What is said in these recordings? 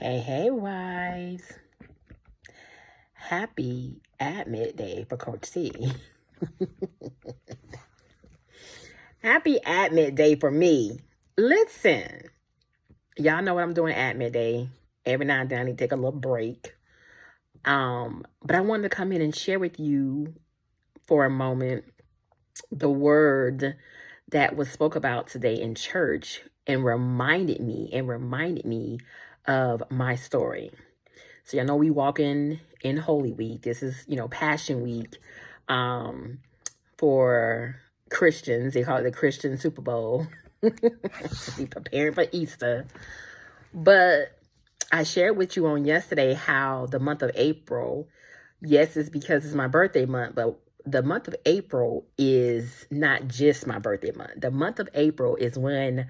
Hey, wives. Happy Admit Day for Coach T. Happy Admit Day for me. Listen, y'all know what I'm doing Admit Day. Every now and then I need to take a little break. But I wanted to come in and share with you for a moment the word that was spoke about today in church and reminded me of my story. So y'all know we walking in Holy Week. This is, Passion Week for Christians. They call it the Christian Super Bowl. Be preparing for Easter. But I shared with you on yesterday how the month of April, yes, it's because it's my birthday month, but the month of April is not just my birthday month. The month of April is when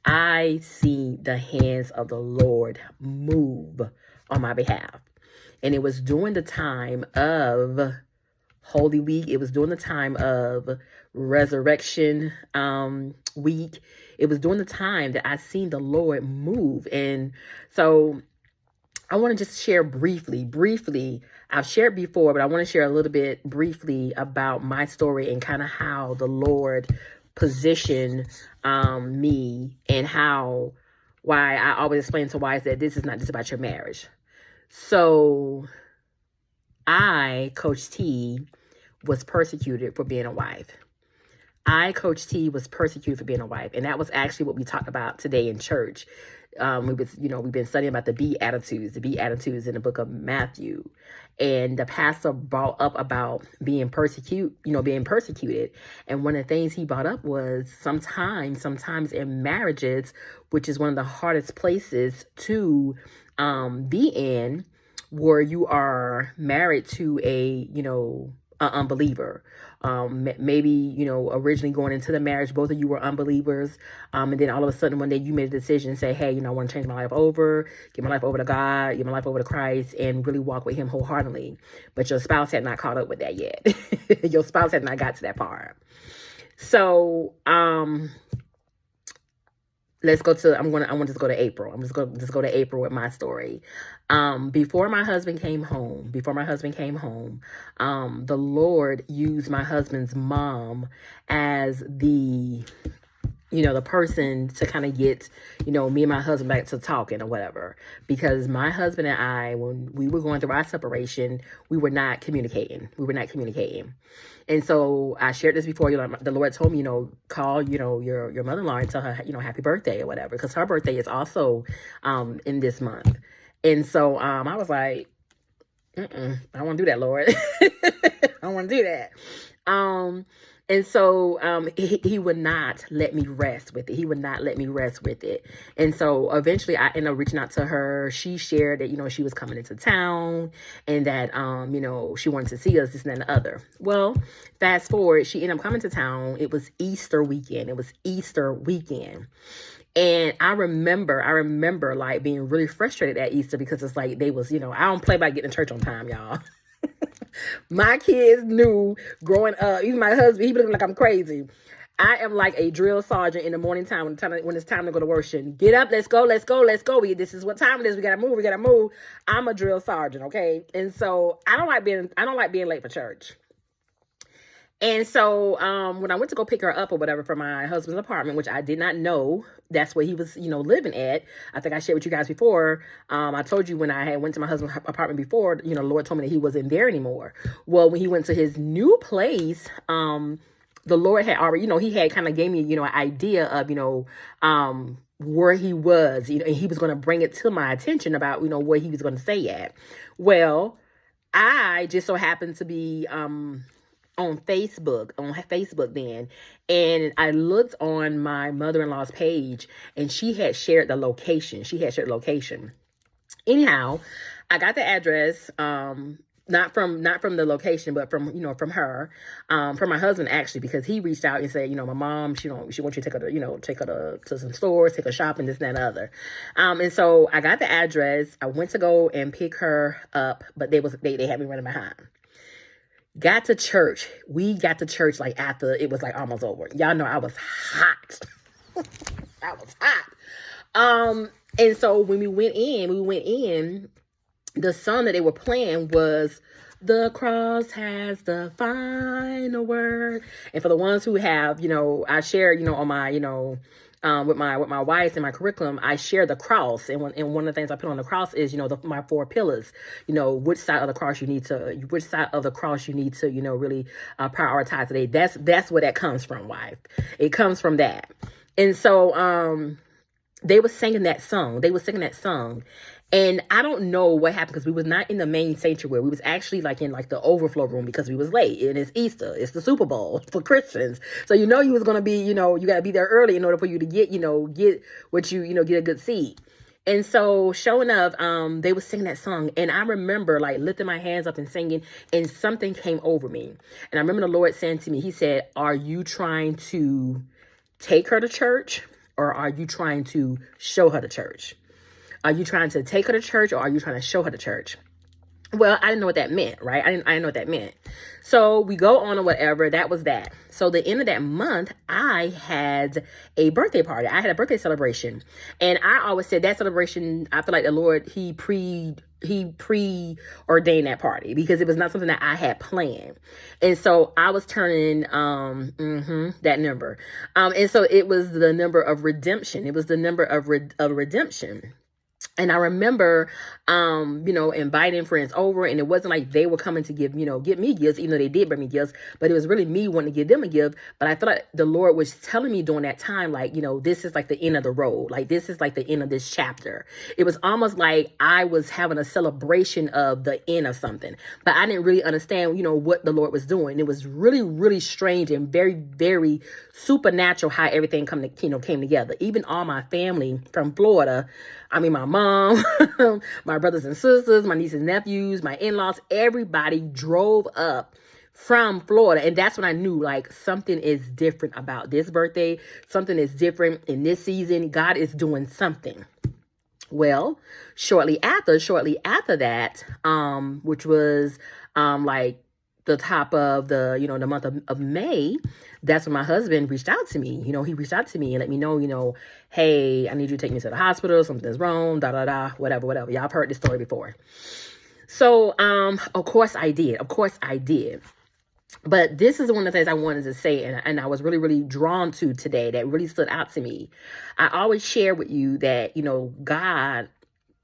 I see the hands of the Lord move on my behalf. And it was during the time of Holy Week. It was during the time of Resurrection Week. It was during the time that I seen the Lord move. And so I want to just share briefly. I've shared before, but I want to share a little bit briefly about my story and kind of how the Lord positioned me and why I always explain to wives that this is not just about your marriage. So I, Coach T, was persecuted for being a wife. Coach T, was persecuted for being a wife. And that was actually what we talked about today in church. We've been studying about the Beatitudes in the book of Matthew. And the pastor brought up about being persecuted. And one of the things he brought up was sometimes in marriages, which is one of the hardest places to be in, where you are married to an unbeliever. Maybe, originally going into the marriage, both of you were unbelievers. And then all of a sudden one day you made a decision and say, hey, I want to change my life over, give my life over to God, give my life over to Christ, and really walk with him wholeheartedly. But your spouse had not caught up with that yet. Your spouse had not got to that part. So, let's go to, I want to go to April. I'm just going to go to April with my story. Before my husband came home, the Lord used my husband's mom as the person to kind of get, me and my husband back to talking or whatever. Because my husband and I, when we were going through our separation, we were not communicating. And so I shared this before, the Lord told me, call, your mother-in-law and tell her, happy birthday or whatever. Because her birthday is also in this month. And so I was like, I don't want to do that, Lord. I don't want to do that. And so he would not let me rest with it. And so eventually I ended up reaching out to her. She shared that, she was coming into town and that, she wanted to see us, this and that and the other. Well, fast forward, she ended up coming to town. It was Easter weekend. And I remember like being really frustrated at Easter because it's like they was, I don't play by getting to church on time, y'all. My kids knew growing up, even my husband, he looked like I'm crazy. I am like a drill sergeant in the morning time when it's time to go to worship. Get up, let's go. This is what time it is. We gotta move. I'm a drill sergeant, okay? And so I don't like being late for church. And so when I went to go pick her up or whatever from my husband's apartment, which I did not know that's where he was, living at. I think I shared with you guys before. I told you when I had went to my husband's apartment before, the Lord told me that he wasn't there anymore. Well, when he went to his new place, the Lord had already, he had kind of gave me, an idea of, where he was, and he was going to bring it to my attention about, where he was going to stay at. Well, I just so happened to be, on Facebook then, and I looked on my mother-in-law's page, and she had shared the location. Anyhow, I got the address, not from the location, but from her, from my husband actually, because he reached out and said, my mom, she wants you to take her to some stores, take her shopping, this and that and other. And so I got the address. I went to go and pick her up, but they had me running behind. Got to church. We got to church like after it was like almost over. Y'all know I was hot. And so when we went in, the song that they were playing was "The Cross Has the Final Word." And for the ones who have, I share, on my, with my wives in my curriculum, I share the cross. And one of the things I put on the cross is, my 4 pillars, which side of the cross you need to, really prioritize today. That's where that comes from, wife. It comes from that. And so, they were singing that song. And I don't know what happened because we was not in the main sanctuary. We was actually in the overflow room because we was late. And it's Easter. It's the Super Bowl for Christians. So you was going to be, you got to be there early in order for you to get what get a good seat. And so showing up, they was singing that song. And I remember lifting my hands up and singing, and something came over me. And I remember the Lord saying to me, he said, "Are you trying to take her to church, or are you trying to show her to church? Are you trying to take her to church, or are you trying to show her to church?" Well, I didn't know what that meant, right? I didn't know what that meant. So we go on or whatever. That was that. So the end of that month, I had a birthday party. I had a birthday celebration. And I always said that celebration, I feel like the Lord, he preordained that party because it was not something that I had planned. And so I was turning that number. And so it was the number of redemption. It was the number of redemption. And I remember, inviting friends over, and it wasn't like they were coming to get me gifts, even though they did bring me gifts, but it was really me wanting to give them a gift. But I felt like the Lord was telling me during that time, this is the end of the road. This is the end of this chapter. It was almost like I was having a celebration of the end of something, but I didn't really understand, what the Lord was doing. It was really, really strange and very, very supernatural how everything came together. Even all my family from Florida, my mom, my brothers and sisters, my nieces and nephews, my in-laws, everybody drove up from Florida. And that's when I knew something is different about this birthday. Something is different in this season. God is doing something. Well, shortly after that, which was the top of the month of May, that's when my husband reached out to me. He reached out to me and let me know, hey, I need you to take me to the hospital. Something's wrong, whatever. Y'all have heard this story before. So, of course I did. But this is one of the things I wanted to say, and I was really, really drawn to today that really stood out to me. I always share with you that, God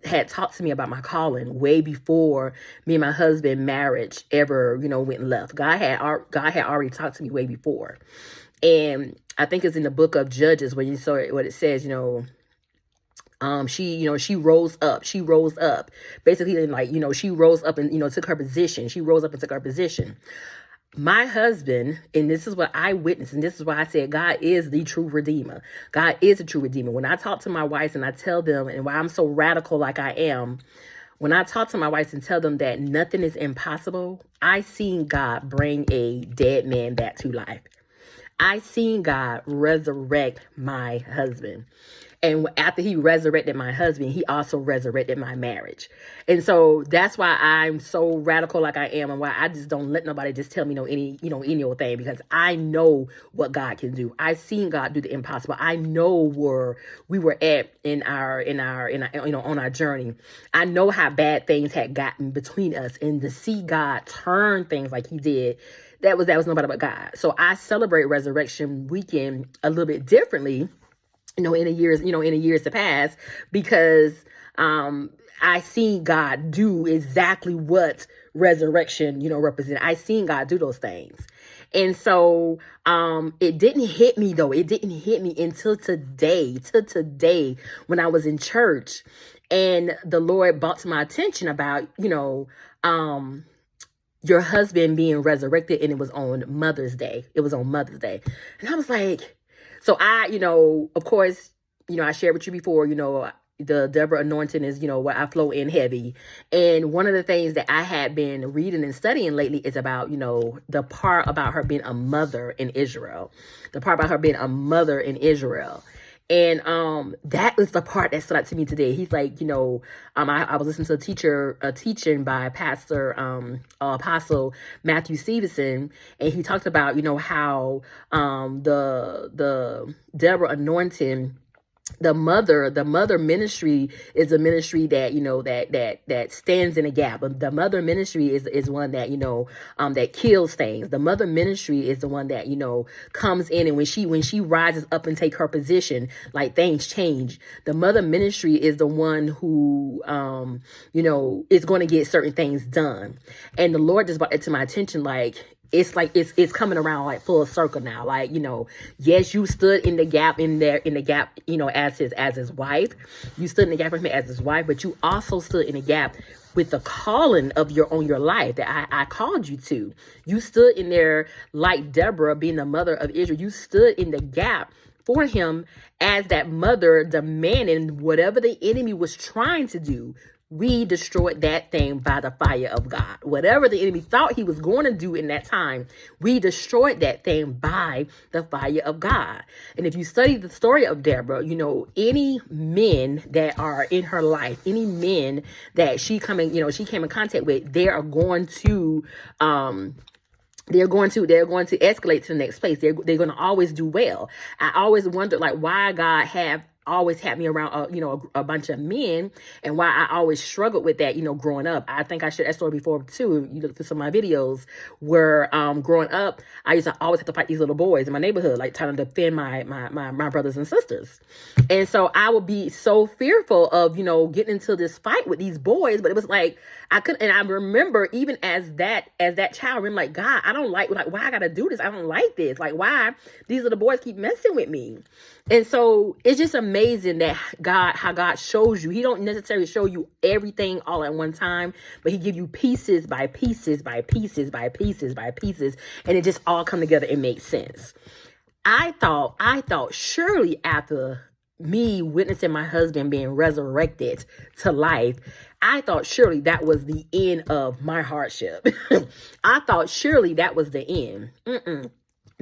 had talked to me about my calling way before me and my husband marriage ever, went left. God had already talked to me way before. And I think it's in the book of Judges when you saw what it says, she rose up. Basically, she rose up and, took her position. She rose up and took her position. My husband, and this is what I witnessed, and this is why I said God is the true redeemer. God is a true redeemer. When I talk to my wives and I tell them, and why I'm so radical like I am, when I talk to my wives and tell them that nothing is impossible, I seen God bring a dead man back to life. I seen God resurrect my husband. And after he resurrected my husband, he also resurrected my marriage. And so that's why I'm so radical like I am, and why I just don't let nobody just tell me any old thing, because I know what God can do. I've seen God do the impossible. I know where we were at in our on our journey. I know how bad things had gotten between us, and to see God turn things like he did, that was nobody but God. So I celebrate Resurrection Weekend a little bit differently, in the years to pass, because I seen God do exactly what resurrection, represent. I seen God do those things. And so it didn't hit me though. It didn't hit me until today, when I was in church and the Lord brought to my attention about, your husband being resurrected, and it was on Mother's Day. And I was like, so I, of course, I shared with you before, the Deborah anointing is, where I flow in heavy. And one of the things that I had been reading and studying lately is about, the part about her being a mother in Israel. And that was the part that stood out to me today. He's like, I was listening to a teaching by Pastor Apostle Matthew Stevenson, and he talked about, how the Deborah anointing the mother ministry is a ministry that, that stands in a gap. The mother ministry is one that, that kills things. The mother ministry is the one that, comes in, and when she rises up and take her position, like, things change. The mother ministry is the one who, is going to get certain things done. And the Lord just brought it to my attention, like, it's coming around, like, full circle now. Like, yes, you stood in the gap as his wife. You stood in the gap with me as his wife, but you also stood in the gap with the calling on your life that I called you to. You stood in there like Deborah, being the mother of Israel. You stood in the gap for him as that mother, demanding whatever the enemy was trying to do. We destroyed that thing by the fire of God. Whatever the enemy thought he was going to do in that time, we destroyed that thing by the fire of God. And if you study the story of Deborah, any men that are in her life, any men that she came in contact with, they are going to they're going to escalate to the next place. They're going to always do well. I always wondered, like, why God always had me around, a bunch of men, and why I always struggled with that, growing up. I think I shared that story before too. You look through some of my videos where, growing up, I used to always have to fight these little boys in my neighborhood, like trying to defend my brothers and sisters. And so I would be so fearful of, getting into this fight with these boys, but it was like, I couldn't. And I remember, even as that child, I'm like, God, I don't like, why I gotta do this? I don't like this. Like, why these little boys keep messing with me? And so it's just amazing that how God shows you. He don't necessarily show you everything all at one time, but he give you pieces by pieces by pieces by pieces by pieces, and it just all come together and makes sense. I thought surely after me witnessing my husband being resurrected to life, I thought surely that was the end of my hardship. I thought surely that was the end.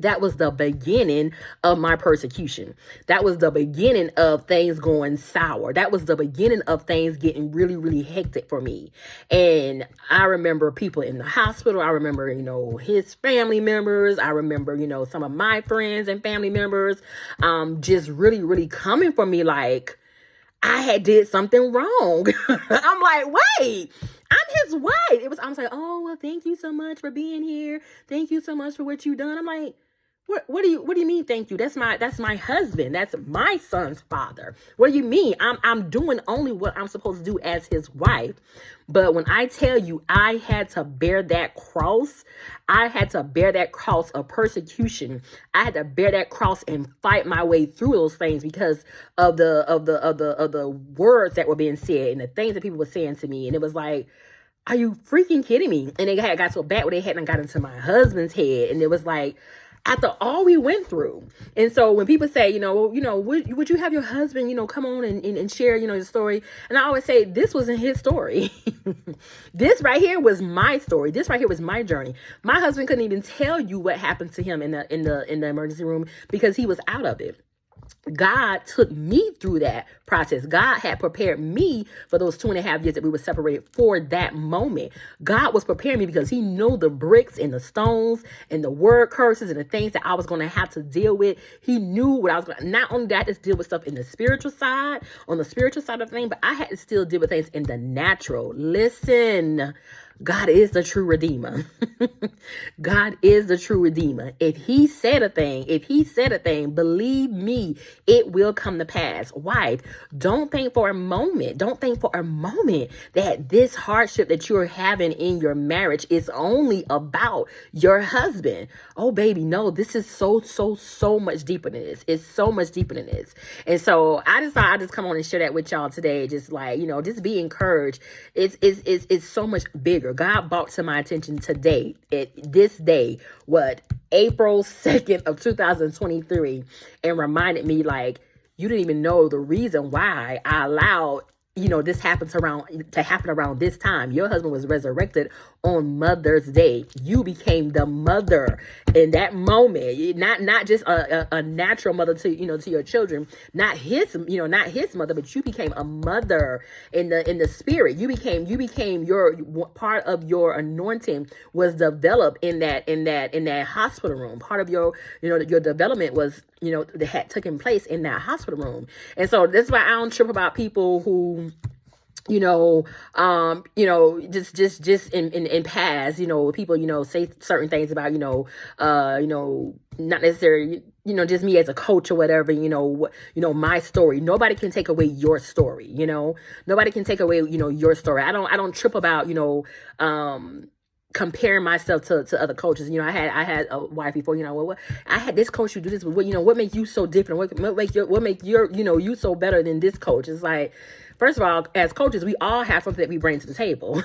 That was the beginning of my persecution. That was the beginning of things going sour. That was the beginning of things getting really, really hectic for me. And I remember people in the hospital. I remember, his family members. I remember, some of my friends and family members, just really, really coming for me like I had did something wrong. I'm like, wait, I'm his wife. I was like, oh, well, thank you so much for being here. Thank you so much for what you've done. I'm like, what do you mean thank you? That's my husband. That's my son's father. What do you mean? I'm doing only what I'm supposed to do as his wife. But when I tell you I had to bear that cross, I had to bear that cross of persecution. I had to bear that cross and fight my way through those things because of the words that were being said and the things that people were saying to me. And it was like, are you freaking kidding me? And it had got so bad where they hadn't got into my husband's head. And it was like, after all we went through. And so when people say, would you have your husband, come on and share, your story? And I always say, this wasn't his story. This right here was my story. This right here was my journey. My husband couldn't even tell you what happened to him in the emergency room because he was out of it. God took me through that process. God had prepared me for those 2.5 years that we were separated for that moment. God was preparing me because he knew the bricks and the stones and the word curses and the things that I was going to have to deal with. He knew what I was going to, not only that, I just deal with stuff in the spiritual side, on the spiritual side of things, but I had to still deal with things in the natural. Listen, God is the true redeemer. God is the true redeemer. If he said a thing, believe me, it will come to pass. Wife, don't think for a moment that this hardship that you're having in your marriage is only about your husband. Oh, baby, no, this is so much deeper than this. It's so much deeper than this. And so I just thought I'd just come on and share that with y'all today. Just like, just be encouraged. It's so much bigger. God brought to my attention today, this day, April 2nd of 2023, and reminded me, like, you didn't even know the reason why I allowed this happens to happen around this time. Your husband was resurrected on Mother's Day. You became the mother in that moment, not just a natural mother to your children, not his mother, but you became a mother in the spirit. You became your part of your anointing was developed in that hospital room. Part of your development was that had taken place in that hospital room. And so that's why I don't trip about people who just in past, people, say certain things about, not necessarily, just me as a coach or whatever, my story. Nobody can take away your story, nobody can take away, your story. I don't trip about, comparing myself to other coaches. I had a wife before, I had this coach who do this, but what makes you so different? What make your you so better than this coach? It's like, first of all, as coaches, we all have something that we bring to the table.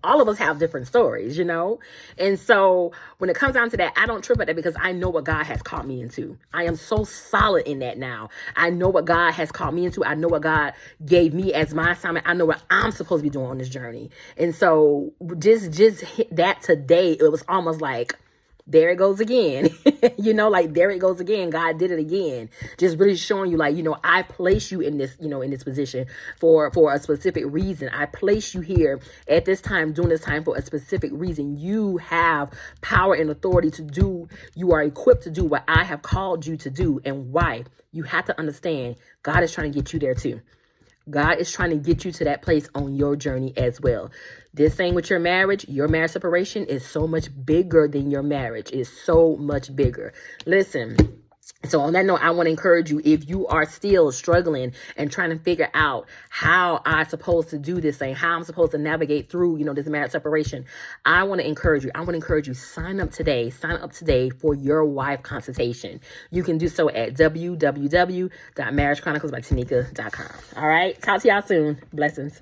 All of us have different stories, And so when it comes down to that, I don't trip at that because I know what God has called me into. I am so solid in that now. I know what God has called me into. I know what God gave me as my assignment. I know what I'm supposed to be doing on this journey. And so just hit that today, it was almost like, there it goes again. There it goes again. God did it again. Just really showing you, I place you in this, in this position for a specific reason. I place you here at this time, during this time for a specific reason. You have power and authority to do. You are equipped to do what I have called you to do. And why? You have to understand God is trying to get you there too. God is trying to get you to that place on your journey as well. This thing with your marriage separation is so much bigger than your marriage. It's so much bigger. Listen. So on that note, I want to encourage you, if you are still struggling and trying to figure out how I'm supposed to do this thing, how I'm supposed to navigate through, this marriage separation, I want to encourage you, sign up today for your wife consultation. You can do so at www.marriagechroniclesbytanika.com. All right. Talk to y'all soon. Blessings.